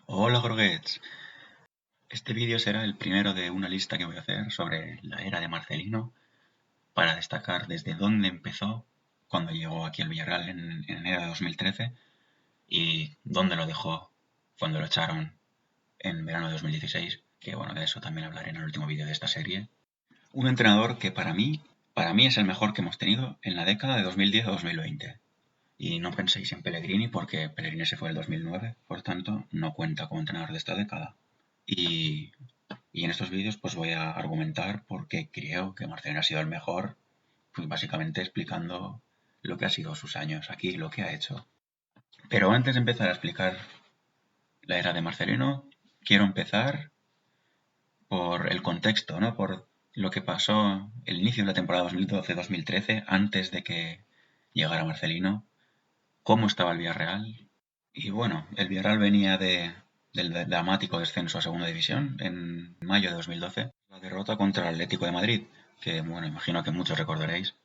Hola Gorguets, este vídeo será el primero de una lista que voy a hacer sobre la era de Marcelino para destacar desde dónde empezó cuando llegó aquí al Villarreal en enero de 2013 y dónde lo dejó cuando lo echaron en verano de 2016, que bueno, de eso también hablaré en el último vídeo de esta serie. Un entrenador que para mí es el mejor que hemos tenido en la década de 2010 a 2020. Y no penséis en Pellegrini porque Pellegrini se fue en el 2009, por tanto no cuenta como entrenador de esta década. Y, y en estos vídeos pues voy a argumentar por qué creo que Marcelino ha sido el mejor, pues básicamente explicando lo que ha sido sus años aquí, lo que ha hecho. Pero antes de empezar a explicar la era de Marcelino, quiero empezar por el contexto, ¿no? Por lo que pasó el inicio de la temporada 2012-2013, antes de que llegara Marcelino, cómo estaba el Villarreal. Y bueno, el Villarreal venía del dramático descenso a Segunda División en mayo de 2012, la derrota contra el Atlético de Madrid, que bueno, imagino que muchos recordaréis.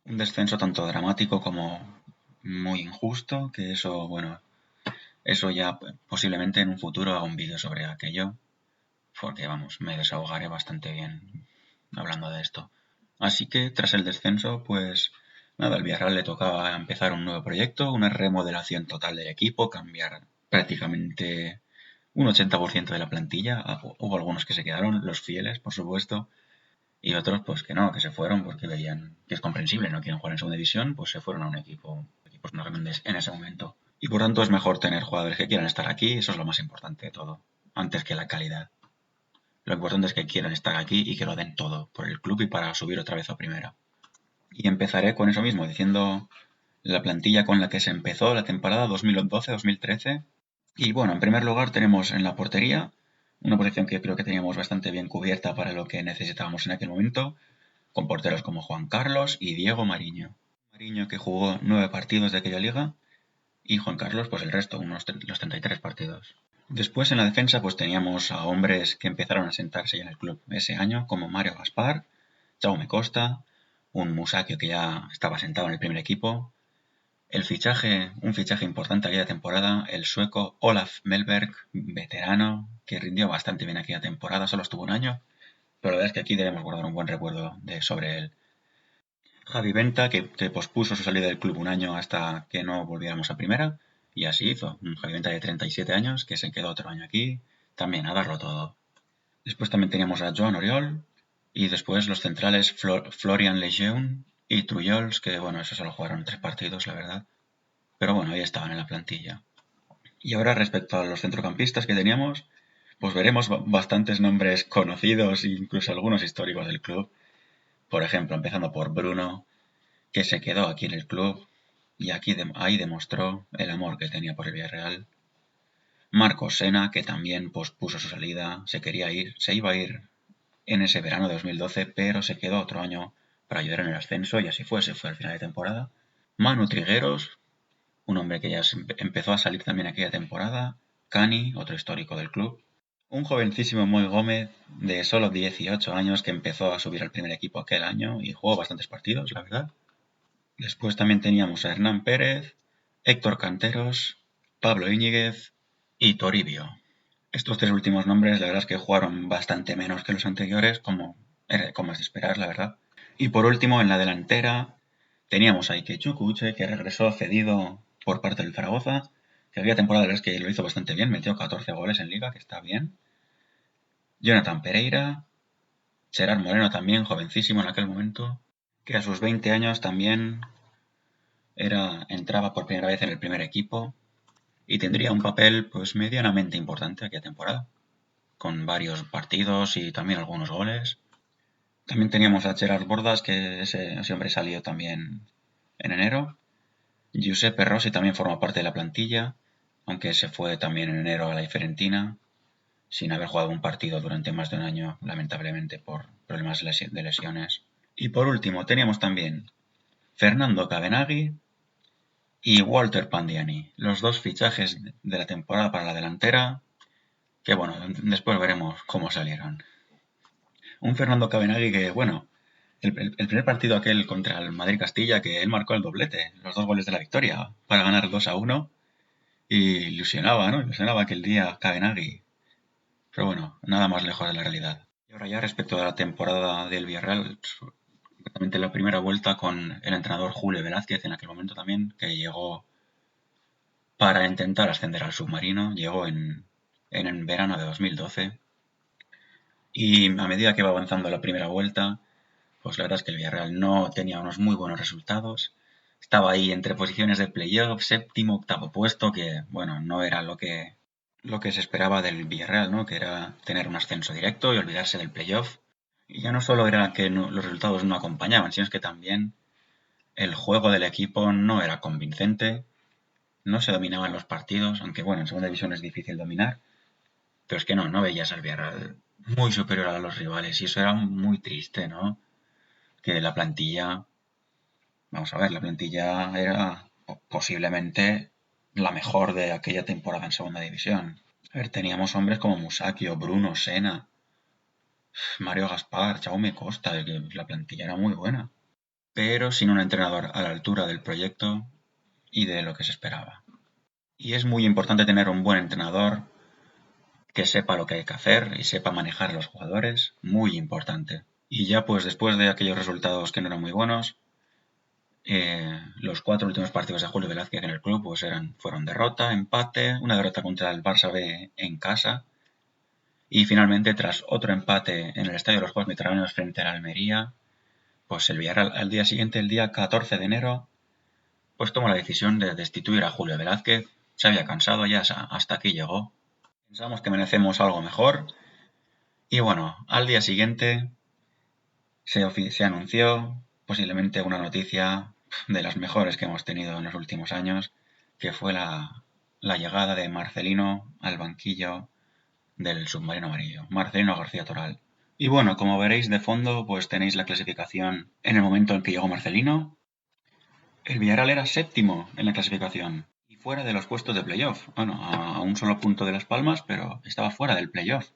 Un descenso tanto dramático como muy injusto, que eso, bueno, eso ya posiblemente en un futuro haga un vídeo sobre aquello, porque vamos, me desahogaré bastante bien hablando de esto. Así que tras el descenso, pues nada, al Villarreal le tocaba empezar un nuevo proyecto, una remodelación total del equipo, cambiar prácticamente un 80% de la plantilla. Hubo algunos que se quedaron, los fieles, por supuesto, y otros pues que no, que se fueron porque veían que es comprensible, no quieren jugar en segunda división, pues se fueron a un equipos más grandes en ese momento. Y por tanto es mejor tener jugadores que quieran estar aquí, eso es lo más importante de todo, antes que la calidad. Lo importante es que quieran estar aquí y que lo den todo por el club y para subir otra vez a primera. Y empezaré con eso mismo, diciendo la plantilla con la que se empezó la temporada 2012-2013. Y bueno, en primer lugar tenemos en la portería una posición que creo que teníamos bastante bien cubierta para lo que necesitábamos en aquel momento, con porteros como Juan Carlos y Diego Mariño. Mariño que jugó 9 partidos de aquella liga y Juan Carlos pues el resto, los 33 partidos. Después en la defensa pues teníamos a hombres que empezaron a sentarse ya en el club ese año, como Mario Gaspar, Jaume Costa, un Musacchio que ya estaba sentado en el primer equipo. Un fichaje importante aquella temporada, el sueco Olaf Melberg, veterano, que rindió bastante bien aquella temporada, solo estuvo un año, pero la verdad es que aquí debemos guardar un buen recuerdo sobre él. Javi Venta, que pospuso su salida del club un año hasta que no volviéramos a primera, y así hizo. Un Javi Venta de 37 años que se quedó otro año aquí, también a darlo todo. Después también teníamos a Joan Oriol, y después los centrales Florian Lejeune y Trujols, que bueno, eso solo jugaron 3 partidos, la verdad. Pero bueno, ahí estaban en la plantilla. Y ahora respecto a los centrocampistas que teníamos, pues veremos bastantes nombres conocidos e incluso algunos históricos del club. Por ejemplo, empezando por Bruno, que se quedó aquí en el club y ahí demostró el amor que tenía por el Villarreal. Marcos Sena, que también pospuso su salida, se iba a ir en ese verano de 2012, pero se quedó otro año para ayudar en el ascenso y así fue, se fue al final de temporada. Manu Trigueros, un hombre que ya empezó a salir también aquella temporada. Cani, otro histórico del club. Un jovencísimo Moy Gómez de solo 18 años que empezó a subir al primer equipo aquel año y jugó bastantes partidos, la verdad. Después también teníamos a Hernán Pérez, Héctor Canteros, Pablo Íñiguez y Toribio. Estos tres últimos nombres, la verdad es que jugaron bastante menos que los anteriores, como es de esperar, la verdad. Y por último, en la delantera, teníamos a Ike Chukwueze, que regresó cedido por parte del Zaragoza, que había temporada, la verdad es que lo hizo bastante bien, metió 14 goles en liga, que está bien. Jonathan Pereira, Gerard Moreno también, jovencísimo en aquel momento, que a sus 20 años también entraba por primera vez en el primer equipo y tendría un papel pues medianamente importante aquella temporada, con varios partidos y también algunos goles. También teníamos a Gerard Bordas, que ese hombre salió también en enero. Giuseppe Rossi también forma parte de la plantilla, aunque se fue también en enero a la Fiorentina, sin haber jugado un partido durante más de un año, lamentablemente por problemas de lesiones. Y por último, teníamos también Fernando Cavenaghi y Walter Pandiani, los dos fichajes de la temporada para la delantera, que bueno, después veremos cómo salieron. Un Fernando Cavenaghi que, bueno, el primer partido aquel contra el Madrid Castilla, que él marcó el doblete, los 2 goles de la victoria, para ganar 2-1. Y ilusionaba, ¿no? Ilusionaba aquel día Kabenagui. Pero bueno, nada más lejos de la realidad. Y ahora ya respecto de la temporada del Villarreal, concretamente la primera vuelta con el entrenador Julio Velázquez en aquel momento también, que llegó para intentar ascender al submarino, llegó en verano de 2012. Y a medida que va avanzando la primera vuelta, pues la verdad es que el Villarreal no tenía unos muy buenos resultados. Estaba ahí entre posiciones de playoff, séptimo, octavo puesto, que bueno, no era lo que se esperaba del Villarreal, ¿no? Que era tener un ascenso directo y olvidarse del playoff. Y ya no solo era que los resultados no acompañaban, sino es que también el juego del equipo no era convincente, no se dominaban los partidos, aunque bueno, en segunda división es difícil dominar, pero es que no veías al Villarreal muy superior a los rivales y eso era muy triste, ¿no? Que la plantilla, vamos a ver, la plantilla era posiblemente la mejor de aquella temporada en segunda división. A ver, teníamos hombres como Musacchio, Bruno, Sena, Mario Gaspar, Jaume Costa, que la plantilla era muy buena, pero sin un entrenador a la altura del proyecto y de lo que se esperaba. Y es muy importante tener un buen entrenador que sepa lo que hay que hacer y sepa manejar a los jugadores, muy importante. Y ya pues después de aquellos resultados que no eran muy buenos, los 4 últimos partidos de Julio Velázquez en el club pues fueron derrota, empate, una derrota contra el Barça B en casa y finalmente tras otro empate en el Estadio de los Juegos Mediterráneos frente a la Almería, pues el Villarreal al día siguiente, el día 14 de enero, pues tomó la decisión de destituir a Julio Velázquez. Se había cansado ya, hasta aquí llegó. Pensamos que merecemos algo mejor y bueno, al día siguiente se anunció posiblemente una noticia de las mejores que hemos tenido en los últimos años, que fue la llegada de Marcelino al banquillo del submarino amarillo, Marcelino García Toral. Y bueno, como veréis de fondo, pues tenéis la clasificación en el momento en que llegó Marcelino. El Villarreal era séptimo en la clasificación y fuera de los puestos de playoff. Bueno, a un solo punto de Las Palmas, pero estaba fuera del playoff.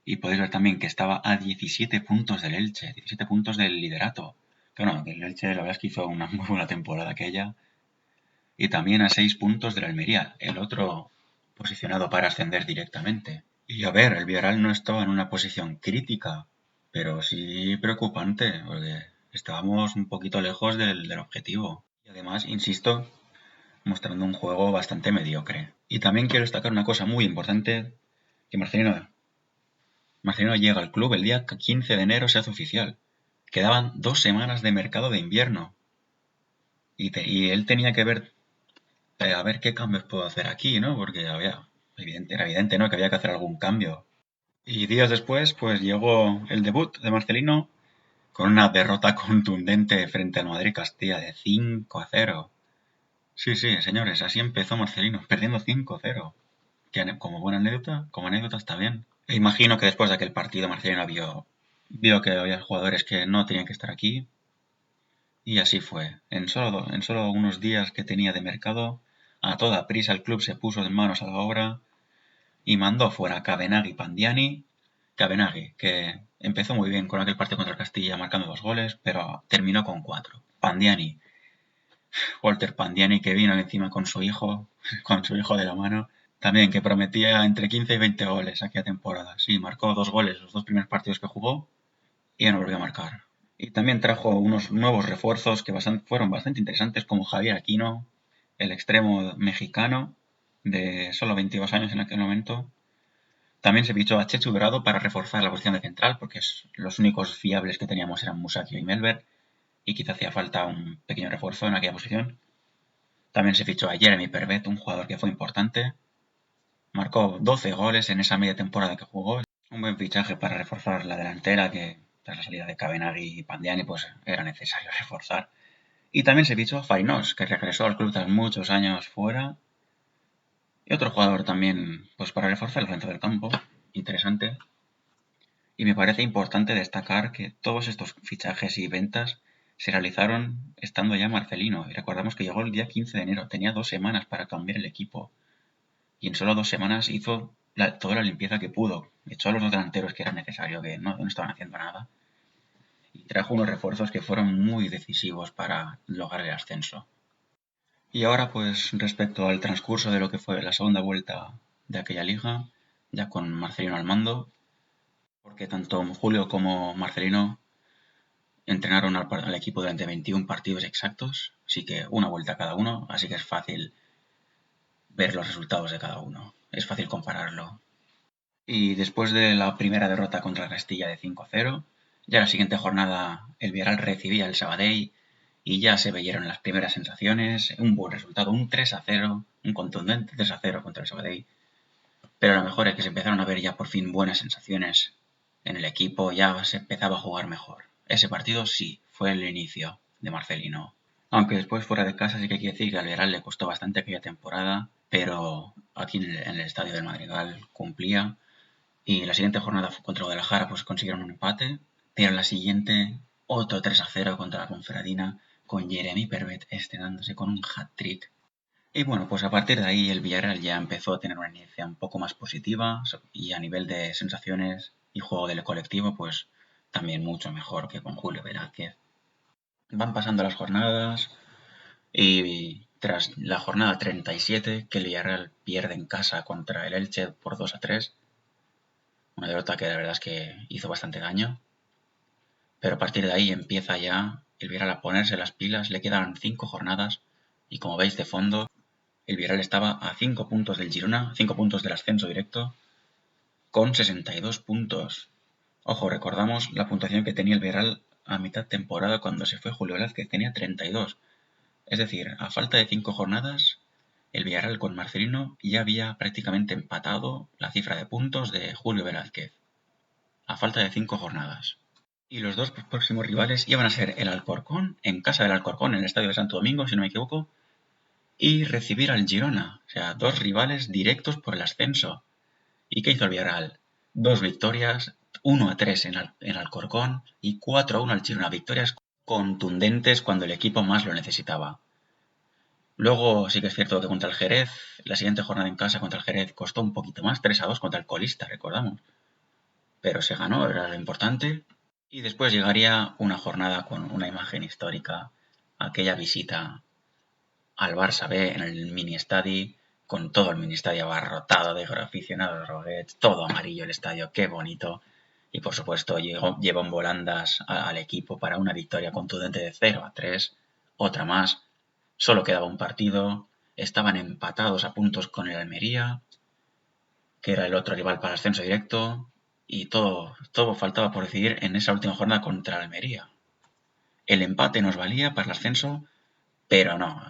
Y podéis ver también que estaba a 17 puntos del Elche, 17 puntos del liderato. Que bueno, que el Elche la verdad es que hizo una muy buena temporada aquella. Y también a 6 puntos del Almería, el otro posicionado para ascender directamente. Y a ver, el Villarreal no estaba en una posición crítica, pero sí preocupante, porque estábamos un poquito lejos del objetivo. Y además, insisto, mostrando un juego bastante mediocre. Y también quiero destacar una cosa muy importante, que Marcelino llega al club el día 15 de enero, se hace oficial. Quedaban 2 semanas de mercado de invierno. Y él tenía que ver, a ver qué cambios puedo hacer aquí, ¿no? Porque era evidente, ¿no? Que había que hacer algún cambio. Y días después, pues llegó el debut de Marcelino con una derrota contundente frente al Madrid Castilla de 5-0. Sí, sí, señores, así empezó Marcelino, perdiendo 5-0. Que como anécdota está bien. E imagino que después de aquel partido Marcelino vio que había jugadores que no tenían que estar aquí y así fue. En solo unos días que tenía de mercado, a toda prisa el club se puso de manos a la obra y mandó fuera a Cabenagui Pandiani. Cabenagui, que empezó muy bien con aquel partido contra el Castilla marcando 2 goles, pero terminó con 4. Pandiani, Walter Pandiani, que vino encima con su hijo, con su hijo de la mano, también que prometía entre 15 y 20 goles aquella temporada. Sí, marcó 2 goles los 2 primeros partidos que jugó y ya no volvió a marcar. Y también trajo unos nuevos refuerzos que fueron bastante interesantes, como Javier Aquino, el extremo mexicano de solo 22 años en aquel momento. También se fichó a Chechu Dorado para reforzar la posición de central, porque los únicos fiables que teníamos eran Musacchio y Melber, y quizá hacía falta un pequeño refuerzo en aquella posición. También se fichó a Jeremy Pervet, un jugador que fue importante. Marcó 12 goles en esa media temporada que jugó. Un buen fichaje para reforzar la delantera, que tras la salida de Cabenagui y Pandiani pues era necesario reforzar. Y también se fichó a Fainos, que regresó al club tras muchos años fuera. Y otro jugador también pues para reforzar el centro del campo. Interesante. Y me parece importante destacar que todos estos fichajes y ventas se realizaron estando ya Marcelino. Y recordamos que llegó el día 15 de enero, tenía 2 semanas para cambiar el equipo. Y en solo 2 semanas hizo toda la limpieza que pudo. Echó a los 2 delanteros que era necesario, que no estaban haciendo nada. Y trajo unos refuerzos que fueron muy decisivos para lograr el ascenso. Y ahora, pues, respecto al transcurso de lo que fue la segunda vuelta de aquella liga, ya con Marcelino al mando, porque tanto Julio como Marcelino entrenaron al equipo durante 21 partidos exactos, así que una vuelta cada uno, así que es fácil ver los resultados de cada uno, es fácil compararlo. Y después de la primera derrota contra Castilla de 5-0, ya la siguiente jornada el Villarreal recibía el Sabadell y ya se veían las primeras sensaciones, un buen resultado, un 3-0, un contundente 3-0 contra el Sabadell. Pero lo mejor es que se empezaron a ver ya por fin buenas sensaciones en el equipo, ya se empezaba a jugar mejor. Ese partido sí, fue el inicio de Marcelino. Aunque después fuera de casa sí que hay que decir que al Villarreal le costó bastante aquella temporada, pero aquí en el estadio del Madrigal cumplía. Y la siguiente jornada fue contra Guadalajara, pues consiguieron un empate. Pero la siguiente, otro 3-0 contra la Ponferradina, con Jeremy Pervet estrenándose con un hat-trick. Y bueno, pues a partir de ahí el Villarreal ya empezó a tener una inicia un poco más positiva y a nivel de sensaciones y juego del colectivo, pues también mucho mejor que con Julio Velázquez. Van pasando las jornadas y tras la jornada 37, que el Villarreal pierde en casa contra el Elche por 2-3, una derrota que la verdad es que hizo bastante daño, pero a partir de ahí empieza ya el Villarreal a ponerse las pilas, le quedaban 5 jornadas y como veis de fondo, el Villarreal estaba a 5 puntos del Girona, 5 puntos del ascenso directo, con 62 puntos. Ojo, recordamos la puntuación que tenía el Villarreal a mitad temporada cuando se fue Julio Velázquez, tenía 32. Es decir, a falta de 5 jornadas, el Villarreal con Marcelino ya había prácticamente empatado la cifra de puntos de Julio Velázquez, a falta de 5 jornadas. Y los dos próximos rivales iban a ser el Alcorcón, en casa del Alcorcón, en el Estadio de Santo Domingo, si no me equivoco, y recibir al Girona, o sea, dos rivales directos por el ascenso. ¿Y qué hizo el Villarreal? Dos victorias, 1-3 en Alcorcón y 4-1 al Girona, victorias contundentes cuando el equipo más lo necesitaba. Luego sí que es cierto que contra el Jerez, la siguiente jornada en casa contra el Jerez costó un poquito más, 3-2 contra el colista, recordamos. Pero se ganó, era lo importante. Y después llegaría una jornada con una imagen histórica, aquella visita al Barça B en el mini estadio, con todo el mini estadio abarrotado de aficionados roguets, todo amarillo el estadio, qué bonito. Y por supuesto llevó en volandas al equipo para una victoria contundente de 0-3, otra más. Solo quedaba un partido, estaban empatados a puntos con el Almería, que era el otro rival para el ascenso directo, y todo faltaba por decidir en esa última jornada contra el Almería. El empate nos valía para el ascenso, pero no,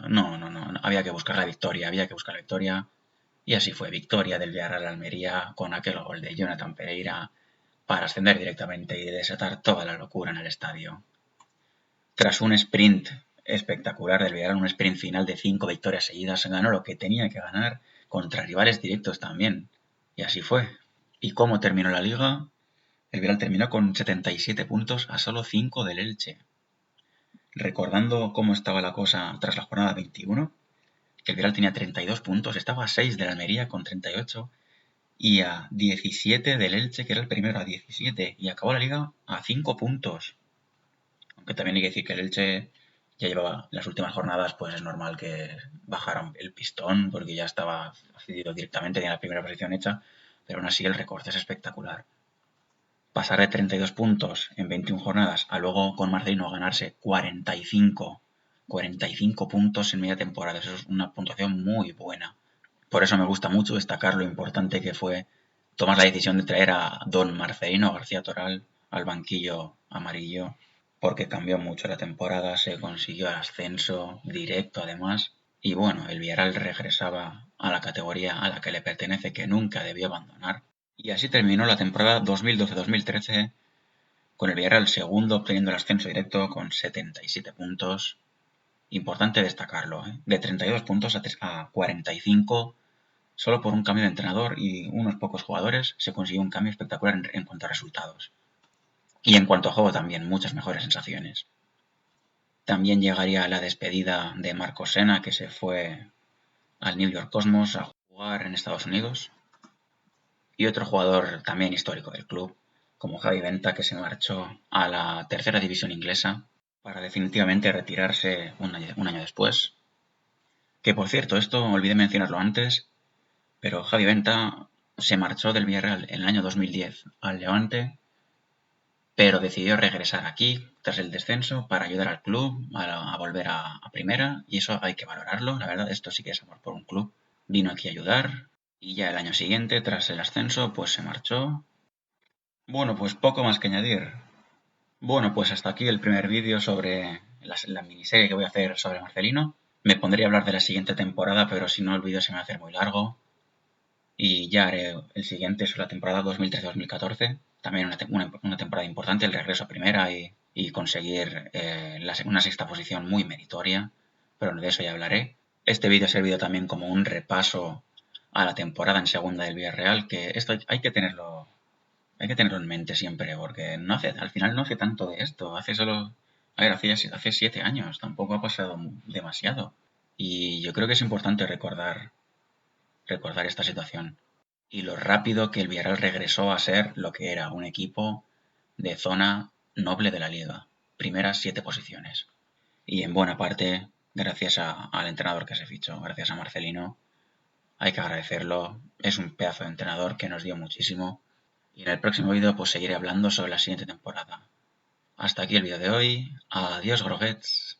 había que buscar la victoria, y así fue, victoria del Villarreal Almería con aquel gol de Jonathan Pereira para ascender directamente y desatar toda la locura en el estadio. Tras un sprint espectacular del Villarreal, un sprint final de 5 victorias seguidas, ganó lo que tenía que ganar contra rivales directos también, y así fue. ¿Y cómo terminó la liga? El Villarreal terminó con 77 puntos a solo 5 del Elche. Recordando cómo estaba la cosa tras la jornada 21, que el Villarreal tenía 32 puntos, estaba a 6 de la Almería con 38 y a 17 del Elche, que era el primero, a 17, y acabó la liga a 5 puntos. Aunque también hay que decir que el Elche ya llevaba las últimas jornadas, pues es normal que bajaran el pistón porque ya estaba accedido directamente, tenía la primera posición hecha, pero aún así el recorte es espectacular. Pasar de 32 puntos en 21 jornadas a luego con Marcelino ganarse 45 puntos en media temporada. Eso es una puntuación muy buena. Por eso me gusta mucho destacar lo importante que fue tomar la decisión de traer a don Marcelino García Toral al banquillo amarillo, porque cambió mucho la temporada, se consiguió el ascenso directo además, y bueno, el Villarreal regresaba a la categoría a la que le pertenece, que nunca debió abandonar. Y así terminó la temporada 2012-2013 con el Villarreal segundo obteniendo el ascenso directo con 77 puntos. Importante destacarlo, de 32 puntos a 45, solo por un cambio de entrenador y unos pocos jugadores se consiguió un cambio espectacular en cuanto a resultados. Y en cuanto a juego también, muchas mejores sensaciones. También llegaría la despedida de Marcos Sena, que se fue al New York Cosmos a jugar en Estados Unidos. Y otro jugador también histórico del club, como Javi Venta, que se marchó a la tercera división inglesa para definitivamente retirarse un año después. Que por cierto, esto olvidé mencionarlo antes, pero Javi Venta se marchó del Villarreal en el año 2010 al Levante, pero decidió regresar aquí tras el descenso para ayudar al club a volver a primera, y eso hay que valorarlo, la verdad, esto sí que es amor por un club. Vino aquí a ayudar y ya el año siguiente, tras el ascenso, pues se marchó. Bueno, pues poco más que añadir. Bueno, pues hasta aquí el primer vídeo sobre la miniserie que voy a hacer sobre Marcelino. Me pondría a hablar de la siguiente temporada, pero si no el vídeo se me va a hacer muy largo. Y ya haré el siguiente sobre la temporada 2013-2014. También una temporada importante, el regreso a primera y conseguir una sexta posición muy meritoria. Pero de eso ya hablaré. Este vídeo ha servido también como un repaso a la temporada en segunda del Villarreal, que esto hay que tenerlo en mente siempre, porque al final no hace tanto de esto, hace solo, a ver, hace 7 años, tampoco ha pasado demasiado. Y yo creo que es importante recordar esta situación. Y lo rápido que el Villarreal regresó a ser lo que era un equipo de zona noble de la liga, primeras 7 posiciones. Y en buena parte, gracias al entrenador que se fichó, gracias a Marcelino, hay que agradecerlo, es un pedazo de entrenador que nos dio muchísimo. Y en el próximo vídeo pues seguiré hablando sobre la siguiente temporada. Hasta aquí el vídeo de hoy. Adiós, groguets.